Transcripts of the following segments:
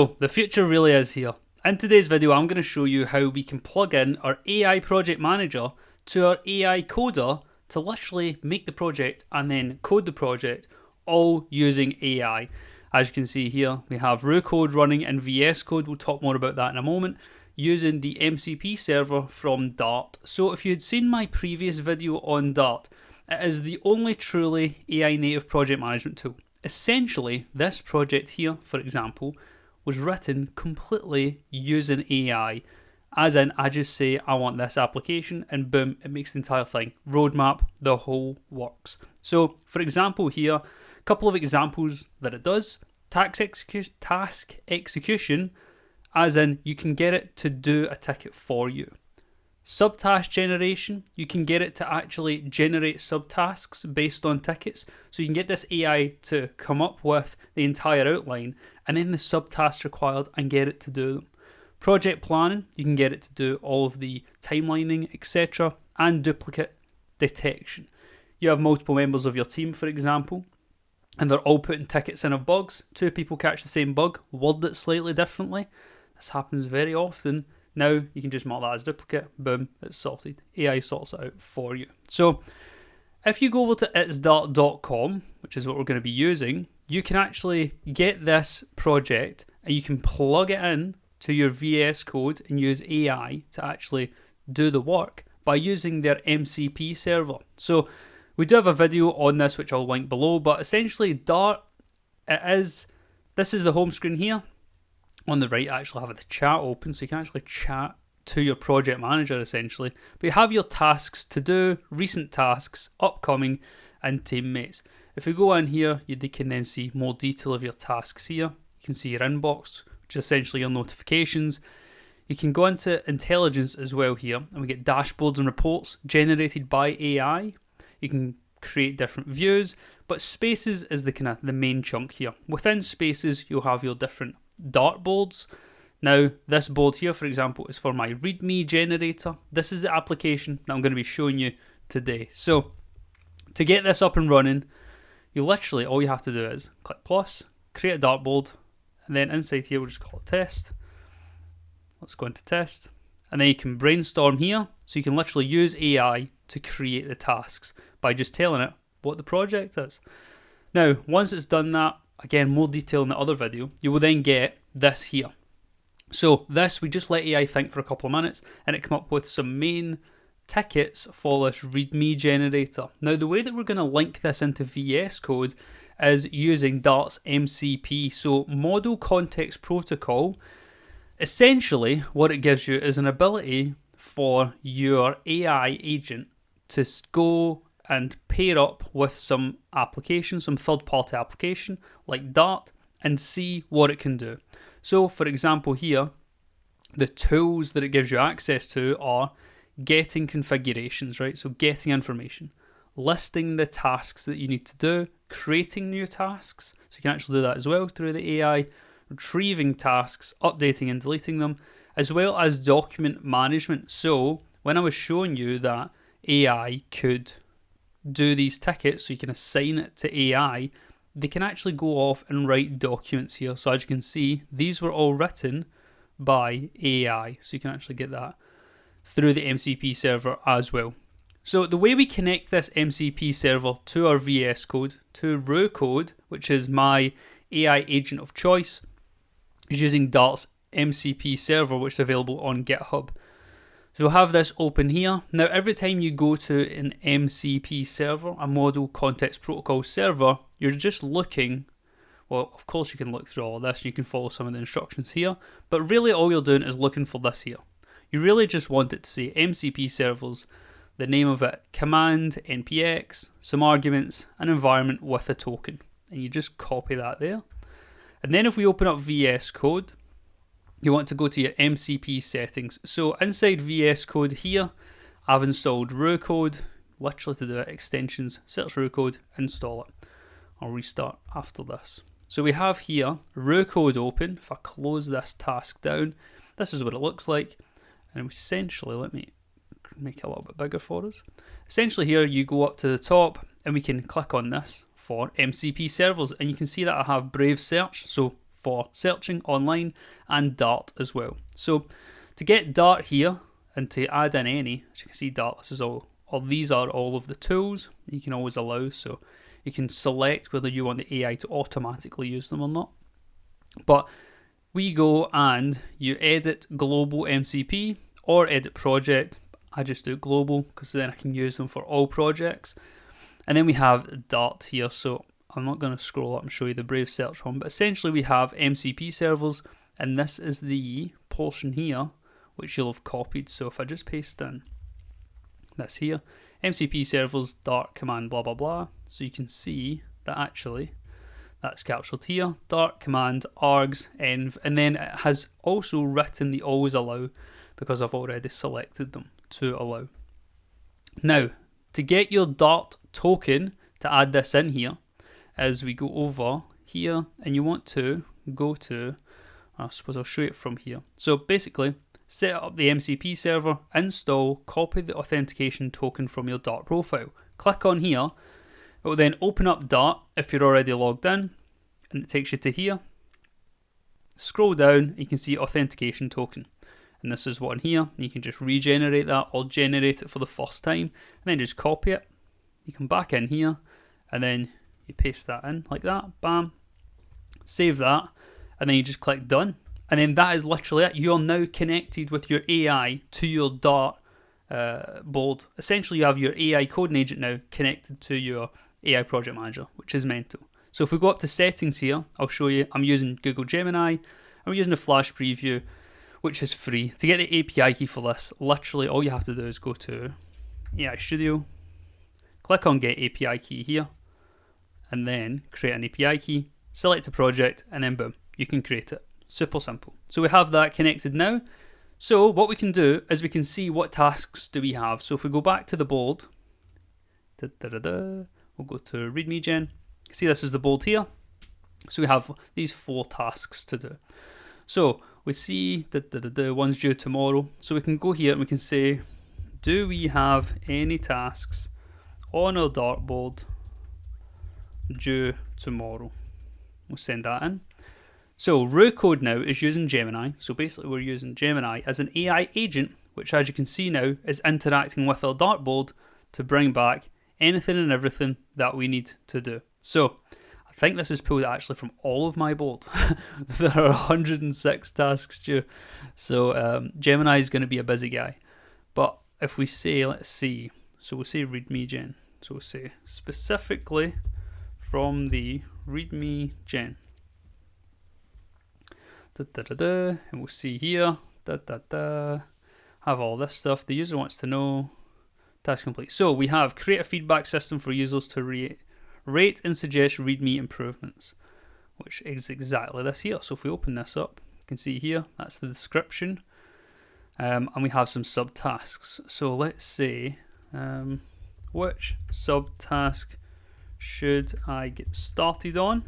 So the future really is here. In today's video, I'm going to show you how we can plug in our AI project manager to our AI coder to literally make the project and then code the project all using AI. As you can see here, we have RooCode running in VS Code. We'll talk more about that in a moment, using the MCP server from Dart. So if you had seen my previous video on Dart, it is the only truly AI native project management tool. Essentially, this project here, for example, was written completely using AI. As in, I just say, I want this application, and boom, it makes the entire thing. Roadmap, the whole works. So, for example here, a couple of examples that it does. Task execution, as in, you can get it to do a ticket for you. Subtask generation, you can get it to actually generate subtasks based on tickets. So you can get this AI to come up with the entire outline and then the subtasks required and get it to do them. Project planning, you can get it to do all of the timelining, etc. and duplicate detection. You have multiple members of your team, for example, and they're all putting tickets in of bugs. Two people catch the same bug, word it slightly differently. This happens very often. Now you can just mark that as duplicate, boom, it's sorted. AI sorts it out for you. So if you go over to itsdart.com, which is what we're going to be using, you can actually get this project and you can plug it in to your VS Code and use AI to actually do the work by using their MCP server. So we do have a video on this which I'll link below, but essentially Dart, this is the home screen here. On the right, I actually have the chat open, so you can actually chat to your project manager essentially. But you have your tasks to do, recent tasks, upcoming, and teammates. If you go in here, you can then see more detail of your tasks here. You can see your inbox, which is essentially your notifications. You can go into intelligence as well here, and we get dashboards and reports generated by AI. You can create different views, but spaces is the main chunk here. Within spaces, you'll have your different dartboards. Now, this board here, for example, is for my README generator. This is the application that I'm going to be showing you today. So, to get this up and running, all you have to do is click plus, create a dartboard, and then inside here, we'll just call it test. Let's go into test. And then you can brainstorm here, so you can literally use AI to create the tasks by just telling it what the project is. Now, once it's done that, again, more detail in the other video, you will then get this here. So this, we just let AI think for a couple of minutes and it come up with some main tickets for this README generator. Now, the way that we're going to link this into VS Code is using Dart's MCP, so Model Context Protocol. Essentially, what it gives you is an ability for your AI agent to go and pair up with some application, some third-party application like Dart, and see what it can do. So, for example here, the tools that it gives you access to are getting configurations, right? So getting information, listing the tasks that you need to do, creating new tasks, so you can actually do that as well through the AI, retrieving tasks, updating and deleting them, as well as document management. So, when I was showing you that AI could do these tickets, so you can assign it to AI, they can actually go off and write documents here. So as you can see, these were all written by AI, so you can actually get that through the MCP server as well. So the way we connect this MCP server to our VS Code, to RooCode, which is my AI agent of choice, is using Dart's MCP server, which is available on GitHub. So we'll have this open here. Now, every time you go to an MCP server, a Model Context Protocol server, you're just looking, well, of course you can look through all of this and you can follow some of the instructions here, but really all you're doing is looking for this here. You really just want it to say MCP servers, the name of it, command, npx, some arguments, an environment with a token. And you just copy that there. And then if we open up VS Code, you want to go to your MCP settings. So inside VS Code here, I've installed RooCode, literally to do it, extensions, search RooCode, install it. I'll restart after this. So we have here RooCode open. If I close this task down, this is what it looks like. And essentially, let me make it a little bit bigger for us. Essentially here, you go up to the top and we can click on this for MCP servers. And you can see that I have Brave Search. So for searching online, and Dart as well. So to get Dart here and to add in any, as you can see, Dart, this is these are all of the tools you can always allow. So you can select whether you want the AI to automatically use them or not. But we go and you edit global MCP or edit project. I just do global because then I can use them for all projects. And then we have Dart here. So I'm not going to scroll up and show you the Brave search one, but essentially we have MCP servers, and this is the portion here which you'll have copied. So if I just paste in this here, MCP servers, Dart command, blah blah blah. So you can see that actually that's captured here. Dart command, args, env, and then it has also written the always allow because I've already selected them to allow. Now, to get your Dart token to add this in here, as we go over here, and you want to go to, I suppose I'll show it from here. So basically, set up the MCP server, install, copy the authentication token from your Dart profile. Click on here. It will then open up Dart if you're already logged in, and it takes you to here. Scroll down, you can see authentication token. And this is one here. You can just regenerate that or generate it for the first time, and then just copy it. You come back in here, and then you paste that in like that, bam. Save that, and then you just click done. And then that is literally it. You're now connected with your AI to your Dart board. Essentially, you have your AI coding agent now connected to your AI project manager, which is mental. So if we go up to settings here, I'll show you. I'm using Google Gemini. I'm using a flash preview, which is free. To get the API key for this, literally all you have to do is go to AI Studio, click on Get API Key here, and then create an API key, select a project, and then boom, you can create it. Super simple. So we have that connected now. So what we can do is we can see what tasks do we have. So if we go back to the board, we'll go to README Gen. See, this is the board here. So we have these 4 tasks to do. So we see the one's due tomorrow. So we can go here and we can say, do we have any tasks on our dartboard due tomorrow? We'll send that in. So RooCode now is using Gemini. So basically we're using Gemini as an AI agent, which as you can see now is interacting with our dartboard to bring back anything and everything that we need to do. So I think this is pulled actually from all of my board. There are 106 tasks due. So Gemini is going to be a busy guy. But if we say, let's see, so we'll say README Gen. So we'll say specifically from the README Gen. And we'll see here, have all this stuff. The user wants to know, task complete. So we have create a feedback system for users to rate and suggest README improvements, which is exactly this here. So if we open this up, you can see here, that's the description. And we have some subtasks. So let's say, which subtask should I get started on?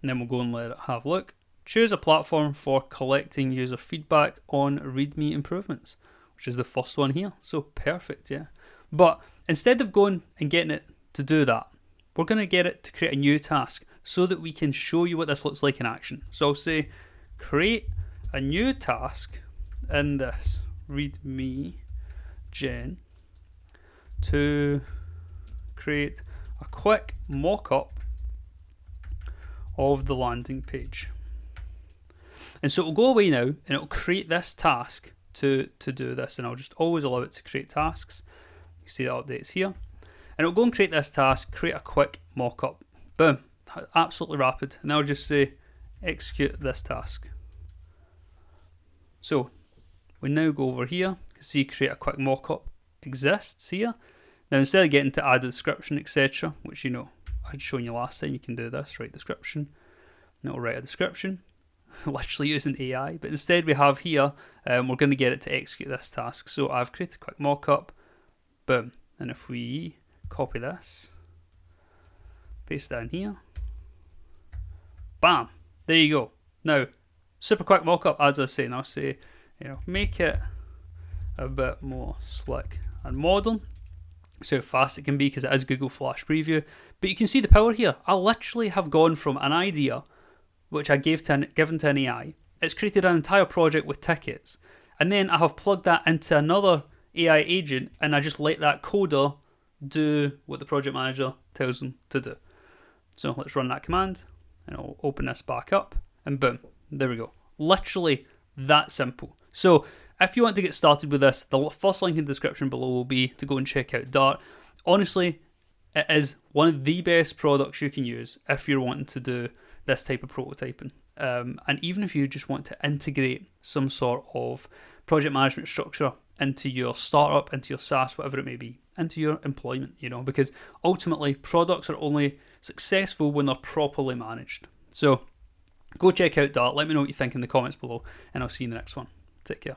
And then we'll go and let it have a look. Choose a platform for collecting user feedback on README improvements, which is the first one here. So perfect, yeah. But instead of going and getting it to do that, we're going to get it to create a new task so that we can show you what this looks like in action. So I'll say, create a new task in this README Gen to create a quick mock-up of the landing page. And so it'll go away now and it'll create this task to do this, and I'll just always allow it to create tasks. You see the updates here. And it'll go and create this task, create a quick mock-up. Boom, absolutely rapid. And I'll just say execute this task. So we now go over here, you can see create a quick mock-up exists here. Now instead of getting to add a description, etc., which you know I'd shown you last time, you can do this, write description, and it'll write a description, literally using AI, but instead we have here, we're going to get it to execute this task. So I've created a quick mockup, boom, and if we copy this, paste that in here, bam, there you go. Now, super quick mockup, as I was saying, I'll say, make it a bit more slick and modern. So how fast it can be, because it is Google Flash Preview, But you can see the power here. I literally have gone from an idea, which I given to an AI. It's created an entire project with tickets. And then I have plugged that into another AI agent, and I just let that coder do what the project manager tells them to do. So let's run that command, and I'll open this back up, and boom, there we go. Literally that simple. So if you want to get started with this, the first link in the description below will be to go and check out Dart. Honestly, it is one of the best products you can use if you're wanting to do this type of prototyping. And even if you just want to integrate some sort of project management structure into your startup, into your SaaS, whatever it may be, into your employment, because ultimately products are only successful when they're properly managed. So go check out Dart. Let me know what you think in the comments below, and I'll see you in the next one. Take care.